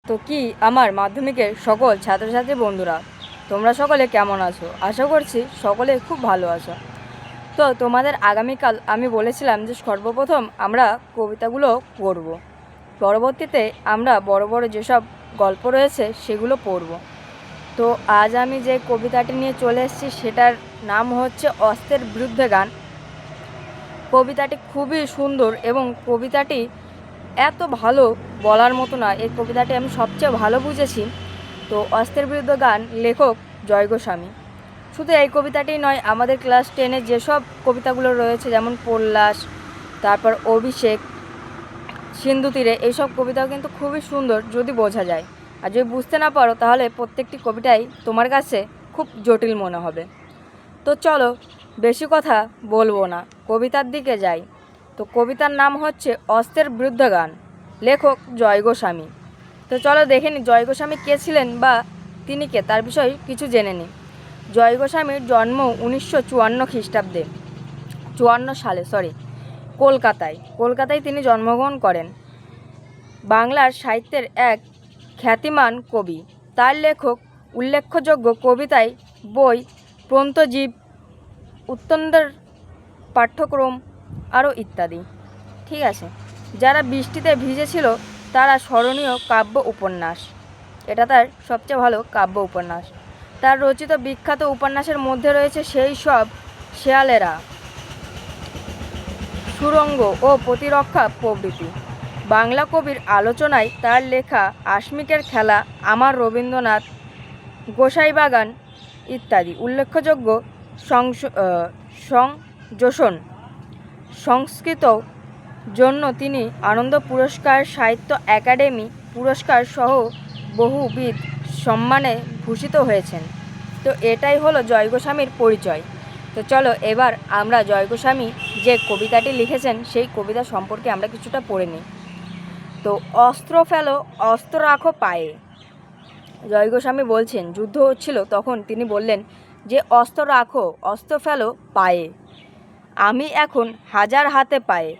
তো কি আমার মাধ্যমিকের সকল ছাত্রছাত্রী বন্ধুরা, তোমরা সকলে কেমন আছো? আশা করছি সকলে খুব ভালো আছো। তো তোমাদের আগামীকাল আমি বলেছিলাম যে সর্বপ্রথম আমরা কবিতাগুলো পড়ব, পরবর্তীতে আমরা বড় বড় যেসব গল্প রয়েছে সেগুলো পড়ব। তো আজ আমি যে কবিতাটি নিয়ে চলে এসেছি সেটার নাম হচ্ছে অস্ত্রের বিরুদ্ধে গান। কবিতাটি খুবই সুন্দর এবং কবিতাটি এত ভালো বলার মতো না। এই কবিতাটি আমি সবচেয়ে ভালো বুঝেছি। তো অস্ত্রের বিরুদ্ধে গান, লেখক জয় গোস্বামী। শুধু এই কবিতাটি নয়, আমাদের ক্লাস 10-এ যেসব কবিতাগুলো রয়েছে যেমন পল্লাস, তারপর অভিষেক, সিন্ধু তীরে, এইসব কবিতাও কিন্তু খুবই সুন্দর যদি বোঝা যায়। আর যদি বুঝতে না পারো তাহলে প্রত্যেকটি কবিতাই তোমার কাছে খুব জটিল মনে হবে। তো চলো বেশি কথা বলবো না, কবিতার দিকে যাই। তো কবিতার নাম হচ্ছে অস্ত্রের বিরুদ্ধে গান, লেখক জয় গোস্বামী। তো চলো দেখে নিই জয় গোস্বামী কে ছিলেন বা তিনি কে, তার বিষয়ে কিছু জেনে নিই। জয় গোস্বামীর জন্ম 1954 খ্রিস্টাব্দে, 54 সালে কলকাতায় তিনি জন্মগ্রহণ করেন। বাংলার সাহিত্যের এক খ্যাতিমান কবি। তার লেখক উল্লেখযোগ্য কবিতায় বই, প্রন্তজীব, উত্তরদের পাঠ্যক্রম আরও ইত্যাদি। ঠিক আছে, যারা বৃষ্টিতে ভিজেছিল তারা স্মরণীয় কাব্য উপন্যাস, এটা তার সবচেয়ে ভালো কাব্য উপন্যাস। তার রচিত বিখ্যাত উপন্যাসের মধ্যে রয়েছে সেই সব, শেয়ালেরা, সুরঙ্গ ও প্রতিরক্ষা প্রভৃতি। বাংলা কবির আলোচনায় তার লেখা আসমিকের খেলা, আমার রবীন্দ্রনাথ, গোসাইবাগান ইত্যাদি উল্লেখযোগ্য। সংযোজন সংস্কৃত জন্য তিনি আনন্দ পুরস্কার, সাহিত্য একাডেমি পুরস্কার সহ বহুবিধ সম্মানে ভূষিত হয়েছেন। তো এটাই হলো জয় গোস্বামীর পরিচয়। তো চলো এবার আমরা জয় গোস্বামী যে কবিতাটি লিখেছেন সেই কবিতা সম্পর্কে আমরা কিছুটা পড়ে নিই। তো অস্ত্র ফেলো, অস্ত্র রাখো পায়ে। জয় গোস্বামী বলছেন যুদ্ধ হচ্ছিল, তখন তিনি বললেন যে অস্ত্র রাখো, অস্ত্র ফেলো পায়ে। আমি এখন হাজার হাতে পায়ে।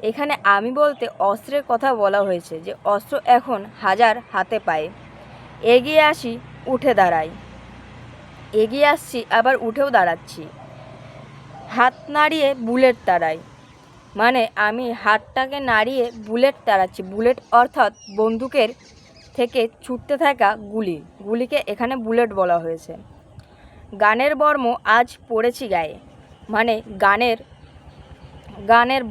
এখানে আমি বলতে অস্ত্রের কথা বলা হয়েছে, যে অস্ত্র এখন হাজার হাতে পায়ে। এগিয়ে আসি, উঠে দাঁড়াই, এগিয়ে আসছি আবার উঠেও দাঁড়াচ্ছি। হাত নাড়িয়ে বুলেট তাড়াই, মানে আমি হাতটাকে নাড়িয়ে বুলেট তাড়াচ্ছি। বুলেট অর্থাৎ বন্দুকের থেকে ছুটতে থাকা গুলিকে এখানে বুলেট বলা হয়েছে। গানের বর্ম আজ পড়েছি গায়ে, মানে গানের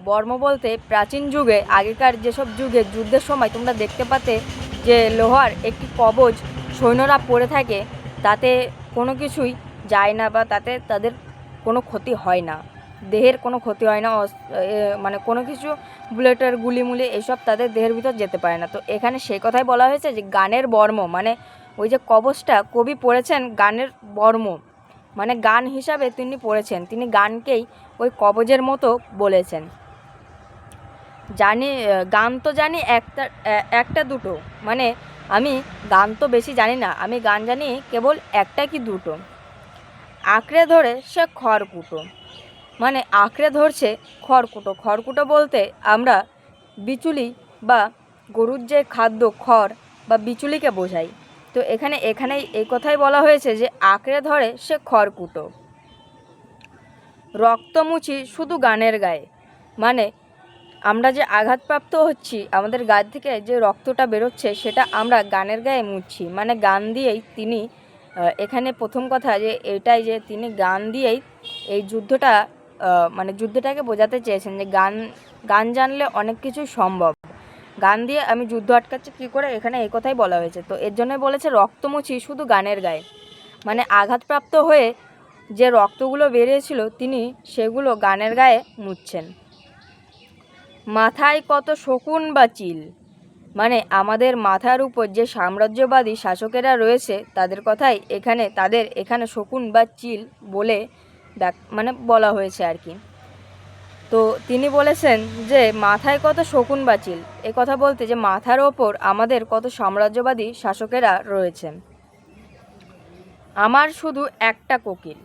বর্ম বলতে প্রাচীন যুগে, আগেকার যেসব যুগে যুদ্ধের সময় তোমরা দেখতে পাতে যে লোহার একটি কবচ সৈন্যরা পরে থাকে, তাতে কোনো কিছুই যায় না বা তাতে তাদের কোনো ক্ষতি হয় না, দেহের কোনো ক্ষতি হয় না, মানে কোনো কিছু বুলেটের গুলিমুলি এসব তাদের দেহের ভিতর যেতে পারে না। তো এখানে সেই কথাই বলা হয়েছে যে গানের বর্ম, মানে ওই যে কবচটা কবি পড়েছেন গানের বর্ম, মানে গান হিসাবে তিনি পড়েছেন, তিনি গানকেই ওই কবজের মতো বলেছেন। গান তো জানি একটা দুটো, মানে আমি গান তো বেশি জানি না, আমি গান জানি কেবল একটা কি দুটো। আঁকড়ে ধরে সে খড়কুটো, মানে আঁকড়ে ধরছে খড়কুটো বলতে আমরা বিচুলি বা গরুর যে খাদ্য খড় বা বিচুলিকে বোঝাই। তো এখানেই এই কথাই বলা হয়েছে যে আঁকড়ে ধরে সে খড়কুটো। রক্ত মুছি শুধু গানের গায়ে, মানে আমরা যে আঘাতপ্রাপ্ত হচ্ছি, আমাদের গা থেকে যে রক্তটা বেরোচ্ছে সেটা আমরা গানের গায়ে মুছছি, মানে গান দিয়েই তিনি, এখানে প্রথম কথা যে এটাই যে তিনি গান দিয়েই এই যুদ্ধটা, মানে যুদ্ধটাকে বোঝাতে চেয়েছেন যে গান জানলে অনেক কিছু সম্ভব। গান দিয়ে আমি যুদ্ধ আটকাচ্ছি কী করে, এখানে এই কথাই বলা হয়েছে। তো এর জন্যই বলেছে রক্তমুছি শুধু গানের গায়ে, মানে আঘাতপ্রাপ্ত হয়ে যে রক্তগুলো বেরিয়েছিল তিনি সেগুলো গানের গায়ে মুছছেন। মাথায় কত শকুন বা চিল, মানে আমাদের মাথার উপর যে সাম্রাজ্যবাদী শাসকেরা রয়েছে তাদের কথাই তাদের এখানে শকুন বা চিল বলে মানে বলা হয়েছে আর কি। তো তিনি বলেছেন যে মাথায় কত শকুন বা চিল, এ কথা বলতে যে মাথার ওপর আমাদের কত সাম্রাজ্যবাদী শাসকেরা রয়েছে। আমার শুধু একটা কোকিল,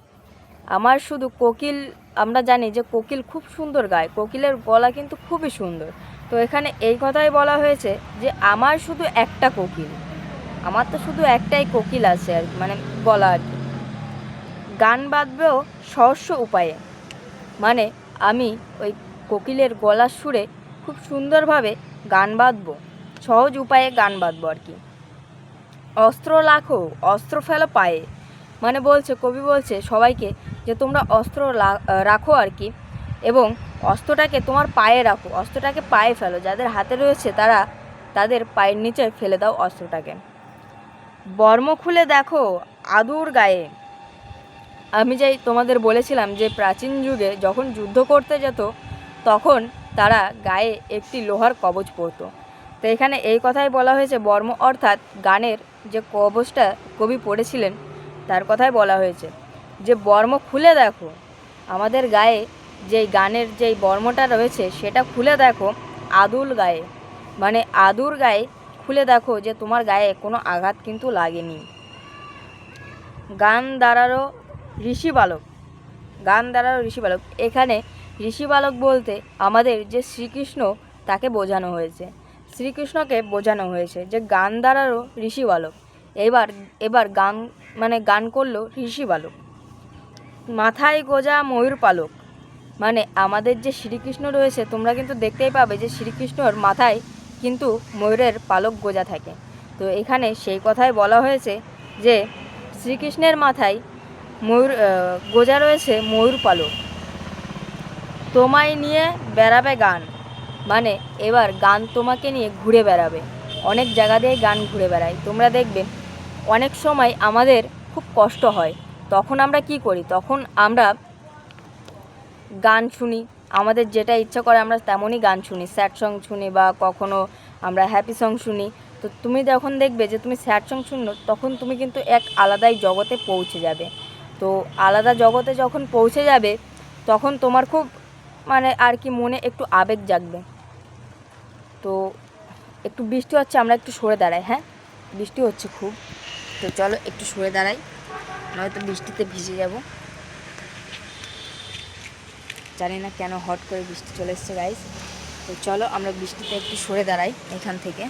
আমার শুধু কোকিল, আমরা জানি যে কোকিল খুব সুন্দর গায়, কোকিলের গলা কিন্তু খুবই সুন্দর। তো এখানে এই কথাই বলা হয়েছে যে আমার শুধু একটা কোকিল, আমার তো শুধু একটাই কোকিল আছে আর কি, মানে গলা আর কি, গান বাঁধবেও সহস্য উপায়ে। মানে আমি ওই কোকিলের গলার সুরে খুব সুন্দরভাবে গান বাঁধবো, সহজ উপায়ে গান বাঁধবো আর কি। অস্ত্র লাখো অস্ত্র ফেলো পায়ে, মানে বলছে, কবি বলছে সবাইকে যে তোমরা অস্ত্র রাখো আর কি, এবং অস্ত্রটাকে তোমার পায়ে রাখো, অস্ত্রটাকে পায়ে ফেলো, যাদের হাতে রয়েছে তারা তাদের পায়ের নিচে ফেলে দাও অস্ত্রটাকে। বর্ম খুলে দেখো আদুর গায়ে, আমি যাই তোমাদের বলেছিলাম যে প্রাচীন যুগে যখন যুদ্ধ করতে যেত তখন তারা গায়ে একটি লোহার কবচ পরতো। তো এখানে এই কথাই বলা হয়েছে, বর্ম অর্থাৎ গানের যে কবচটা কবি পড়েছিলেন তার কথাই বলা হয়েছে যে বর্ম খুলে দেখো, আমাদের গায়ে যেই গানের যেই বর্মটা রয়েছে সেটা খুলে দেখো আদুল গায়ে, মানে আদুর গায়ে খুলে দেখো যে তোমার গায়ে কোনো আঘাত কিন্তু লাগেনি। গান দ্বারারও ঋষি বালক, গান দ্বারারও ঋষি বালক, এখানে ঋষি বালক বলতে আমাদের যে শ্রীকৃষ্ণ তাকে বোঝানো হয়েছে, শ্রীকৃষ্ণকে বোঝানো হয়েছে যে গান দ্বারারও ঋষি বালক। এবার গান মানে গান করলো ঋষি বালক। মাথায় গোজা ময়ূর পালক, মানে আমাদের যে শ্রীকৃষ্ণ রয়েছে তোমরা কিন্তু দেখতেই পাবে যে শ্রীকৃষ্ণর মাথায় কিন্তু ময়ূরের পালক গোজা থাকে। তো এখানে সেই কথাই বলা হয়েছে যে শ্রীকৃষ্ণের মাথায় ময়ূর গোজা রয়েছে ময়ূর পালক। তোমায় নিয়ে বেড়াবে গান, মানে এবার গান তোমাকে নিয়ে ঘুরে বেড়াবে, অনেক জায়গা দিয়ে গান ঘুরে বেড়ায়। তোমরা দেখবে অনেক সময় আমাদের খুব কষ্ট হয়, তখন আমরা কি করি, তখন আমরা গান শুনি, আমাদের যেটা ইচ্ছা করে আমরা তেমনই গান শুনি, স্যাড সং শুনি বা কখনো আমরা হ্যাপি সং শুনি। তো তুমি যখন দেখবে যে তুমি স্যাড সং শুনো তখন তুমি কিন্তু এক আলাদাই জগতে পৌঁছে যাবে। তো আলাদা জগতে যখন পৌঁছে যাবে তখন তোমার খুব মানে আর কি মনে একটু আবেগ জাগবে। তো একটু বৃষ্টি হচ্ছে, আমরা একটু সরে দাঁড়াই, হ্যাঁ বৃষ্টি হচ্ছে খুব, তো চলো একটু সরে দাঁড়াই, নয়তো বৃষ্টিতে ভিজে যাব। জানি না কেন হট করে বৃষ্টি চলে এসছে গাইস। তো চলো আমরা বৃষ্টিতে একটু সরে দাঁড়াই এখান থেকে।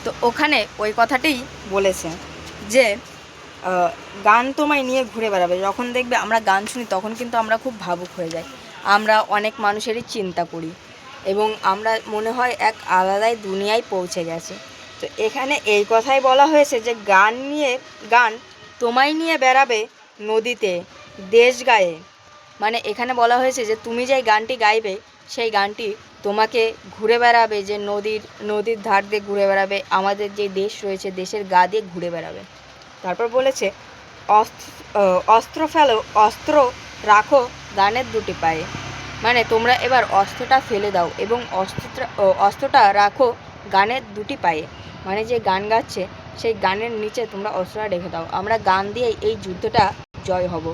তো ওখানে ওই কথাটাই বলেছে যে গান তোমায় নিয়ে ঘুরে বেড়াবে। যখন দেখবে আমরা গান শুনি তখন কিন্তু আমরা খুব ভাবুক হয়ে যাই, আমরা অনেক মানুষেরই চিন্তা করি এবং আমরা মনে হয় এক আলাদাই দুনিয়ায় পৌঁছে গেছে। তো এখানে এই কথাই বলা হয়েছে যে গান তোমায় নিয়ে বেড়াবে নদীতে দেশ গায়ে, মানে এখানে বলা হয়েছে যে তুমি যেই গানটি গাইবে সেই গানটি তোমাকে ঘুরে বেড়াবে, যে নদীর ধার দিয়ে ঘুরে বেড়াবে, আমাদের যে দেশ রয়েছে দেশের গা দিয়ে ঘুরে বেড়াবে। তারপর বলেছে অস্ত্র ফেলো অস্ত্র রাখো গানের দুটি পায়ে, মানে তোমরা এবার অস্ত্রটা ফেলে দাও এবং অস্ত্রটা রাখো গানের দুটি পায়ে, মানে যে গান গাচ্ছে সেই গানের নিচে তোমরা অস্ত্রটা রেখে দাও, আমরা গান দিয়ে এই যুদ্ধটা জয় হব।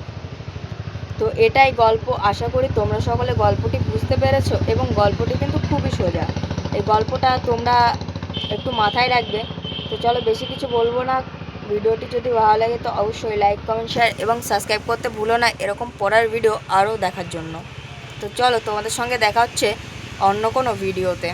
তো এটাই গল্প, আশা করি তোমরা সকলে গল্পটি বুঝতে পেরেছো এবং গল্পটি কিন্তু খুবই সোজা, এই গল্পটা তোমরা একটু মাথায় রাখবে। তো চলো বেশি কিছু বলবো না, ভিডিওটি যদি ভালো লাগে তো অবশ্যই লাইক কমেন্ট শেয়ার এবং সাবস্ক্রাইব করতে ভুলো না এরকম পড়ার ভিডিও আরও দেখার জন্য। তো চলো তোমাদের সঙ্গে দেখা হচ্ছে অন্য কোনো ভিডিওতে।